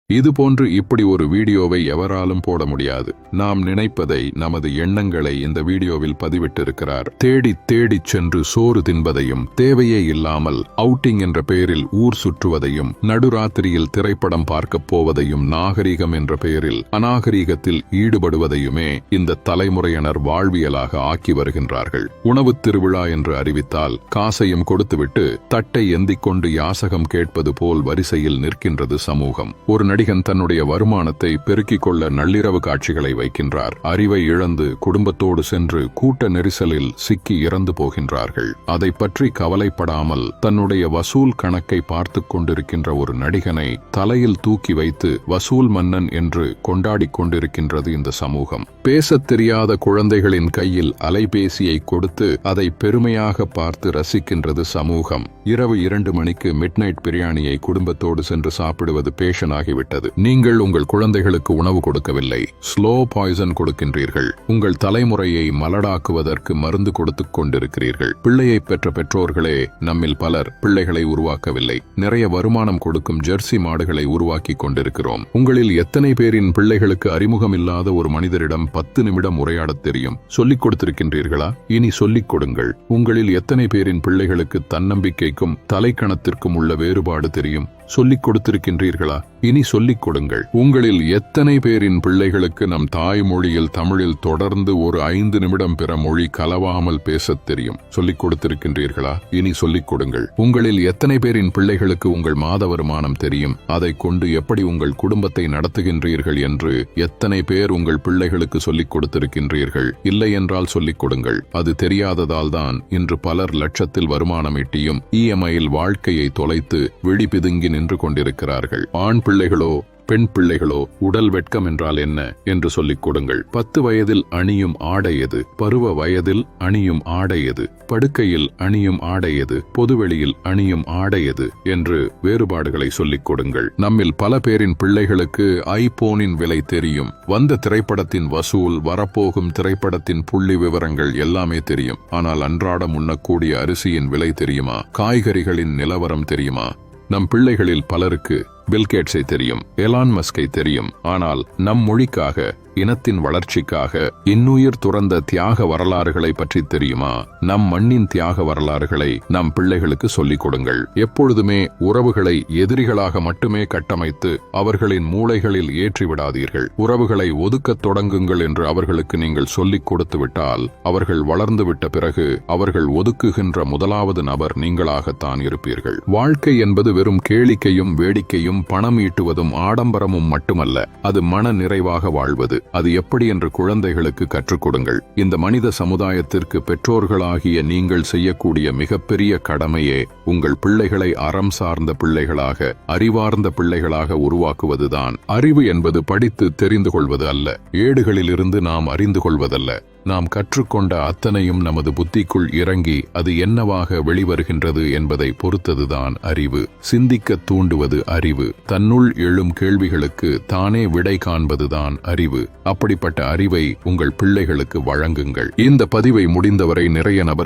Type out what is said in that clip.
இதுபோன்று இப்படி ஒரு வீடியோவை எவராலும் போட முடியாது. நாம் நினைப்பதை, நமது எண்ணங்களை இந்த வீடியோவில் பதிவிட்டிருக்கிறார். தேடி தேடிச் சென்று சோறு தின்பதையும், தேவையே இல்லாமல் அவுட்டிங் என்ற பெயரில் ஊர் சுற்றுவதையும், நடுராத்திரியில் திரைப்படம் பார்க்கப் போவதையும், நாகரிகம் என்ற பெயரில் அநாகரிகத்தில் ஈடுபடுவதையுமே இந்த தலைமுறையினர் வாழ்வியலாக ஆக்கி வருகின்றார்கள். உணவுத் திருவிழா என்று அறிவித்தால் காசையும் கொடுத்துவிட்டு தட்டை எந்திக் கொண்டு யாசகம் கேட்பது போல் வரிசையில் நிற்கின்றது சமூகம். ஒரு நடிகன் தன்னுடைய வருமானத்தை பெருக்கிக் கொள்ள நள்ளிரவு காட்சிகளை வைக்கின்றார். அறிவை இழந்து குடும்பத்தோடு சென்று கூட்ட நெரிசலில் சிக்கி இறந்து போகின்றார்கள். அதை பற்றி கவலைப்படாமல் தன்னுடைய வசூல் கணக்கை பார்த்து கொண்டிருக்கின்ற ஒரு நடிகனை தலையில் தூக்கி வைத்து வசூல் மன்னன் என்று கொண்டாடிக் கொண்டிருக்கின்றது இந்த சமூகம். பேசத் தெரியாத குழந்தைகளின் கையில் அலைபேசியை கொடுத்து அதை பெருமையாக பார்த்து ரசிக்கின்றது சமூகம். இரவு 2 மணிக்கு மிட்நைட் பிரியாணியை குடும்பத்தோடு சென்று சாப்பிடுவது பேஷன் ஆகிவிட்டது. நீங்கள் உங்கள் குழந்தைகளுக்கு உணவு கொடுக்கவில்லை, ஸ்லோ பாய்சன் கொடுக்கின்றீர்கள். உங்கள் தலைமுறையை மலடாக்குவதற்கு மருந்து கொடுத்துக் கொண்டிருக்கிறீர்கள். பிள்ளையை பெற்ற பெற்றோர்களே நம்மில் பலர் பிள்ளைகளை உருவாக்கவில்லை. நிறைய வருமானம் கொடுக்கும் ஜெர்சி மாடுகளை உருவாக்கி கொண்டிருக்கிறோம். உங்களில் எத்தனை பேரின் பிள்ளைகளுக்கு அறிமுகம் இல்லாத ஒரு மனிதரிடம் 10 நிமிடம் உரையாடத் தெரியும்? சொல்லிக் கொடுத்திருக்கின்றீர்களா? இனி சொல்லிக் கொடுங்கள். உங்களில் எத்தனை பேரின் பிள்ளைகளுக்கு தன்னம்பிக்கைக்கும் தலைக்கணத்திற்கும் உள்ள வேறுபாடு தெரியும்? சொல்லிக் கொடுத்திருக்கின்றீர்களா? இனி சொல்லிக் கொடுங்கள். உங்களில் எத்தனை பேரின் பிள்ளைகளுக்கு நம் தாய்மொழியில் தமிழில் தொடர்ந்து ஒரு 5 நிமிடம் பிற மொழி கலவாமல் பேசத் தெரியும்? சொல்லிக் கொடுத்திருக்கின்றீர்களா? இனி சொல்லிக் கொடுங்கள். உங்களில் எத்தனை பேரின் பிள்ளைகளுக்கு உங்கள் மாத வருமானம் தெரியும்? அதை கொண்டு எப்படி உங்கள் குடும்பத்தை நடத்துகின்றீர்கள் என்று எத்தனை பேர் உங்கள் பிள்ளைகளுக்கு சொல்லிக் கொடுத்திருக்கின்றீர்கள்? இல்லை என்றால் சொல்லிக் கொடுங்கள். அது தெரியாததால் தான் இன்று பலர் லட்சத்தில் வருமானம் ஈட்டியும் இஎம்ஐயில் வாழ்க்கையை தொலைத்து விழிபிதுங்கி நின்று கொண்டிருக்கிறார்கள். ஆண் பிள்ளைகளோ பெண் பிள்ளைகளோ உடல் வெட்கம் என்றால் என்ன என்று சொல்லிக் கொடுங்கள். 10 வயதில் அணியும் ஆடை எது? பருவ வயதில் அணியும் ஆடை எது? படுக்கையில் அணியும் ஆடை எது? பொதுவெளியில் அணியும் ஆடை எது என்று வேறுபாடுகளை சொல்லிக் கொடுங்கள். நம்மில் பல பேரின் பிள்ளைகளுக்கு ஐபோனின் விலை தெரியும். வந்த திரைப்படத்தின் வசூல், வரப்போகும் திரைப்படத்தின் புள்ளி விவரங்கள் எல்லாமே தெரியும். ஆனால் அன்றாடம் உண்ணக்கூடிய அரிசியின் விலை தெரியுமா? காய்கறிகளின் நிலவரம் தெரியுமா? நம் பிள்ளைகளில் பலருக்கு பில்கேட்ஸை தெரியும், எலான் மஸ்கை தெரியும். ஆனால் நம் மொழிக்காக, இனத்தின் வளர்ச்சிக்காக இன்னுயிர் துறந்த தியாக வரலாறுகளை பற்றி தெரியுமா? நம் மண்ணின் தியாக வரலாறுகளை நம் பிள்ளைகளுக்கு சொல்லிக் கொடுங்கள். எப்பொழுதுமே உறவுகளை எதிரிகளாக மட்டுமே கட்டமைத்து அவர்களின் மூளைகளில் ஏற்றிவிடாதீர்கள். உறவுகளை ஒதுக்கத் தொடங்குங்கள் என்று அவர்களுக்கு நீங்கள் சொல்லிக் கொடுத்து விட்டால் அவர்கள் வளர்ந்துவிட்ட பிறகு அவர்கள் ஒதுக்குகின்ற முதலாவது நபர் நீங்களாகத்தான் இருப்பீர்கள். வாழ்க்கை என்பது வெறும் கேளிக்கையும் வேடிக்கையும் பணம் ஈட்டுவதும் ஆடம்பரமும் மட்டுமல்ல, அது மன நிறைவாக வாழ்வது. அது எப்படி என்று குழந்தைகளுக்கு கற்றுக் கொடுங்கள். இந்த மனித சமுதாயத்திற்கு பெற்றோர்களாகிய நீங்கள் செய்யக்கூடிய மிகப்பெரிய கடமையே உங்கள் பிள்ளைகளை அறம் சார்ந்த பிள்ளைகளாக, அறிவார்ந்த பிள்ளைகளாக உருவாக்குவதுதான். அறிவு என்பது படித்து தெரிந்து கொள்வது அல்ல, ஏடுகளிலிருந்து நாம் அறிந்து கொள்வதல்ல. நாம் கற்றுக்கொண்ட அத்தனையும் நமது புத்திக்குள் இறங்கி அது என்னவாக வெளிவருகின்றது என்பதை பொறுத்ததுதான் அறிவு. சிந்திக்க தூண்டுவது அறிவு. தன்னுள் எழும் கேள்விகளுக்கு தானே விடை காண்பதுதான் அறிவு. அப்படிப்பட்ட அறிவை உங்கள் பிள்ளைகளுக்கு வழங்குங்கள். இந்த பதிவை முடிந்தவரை நிறைய நபர்கள்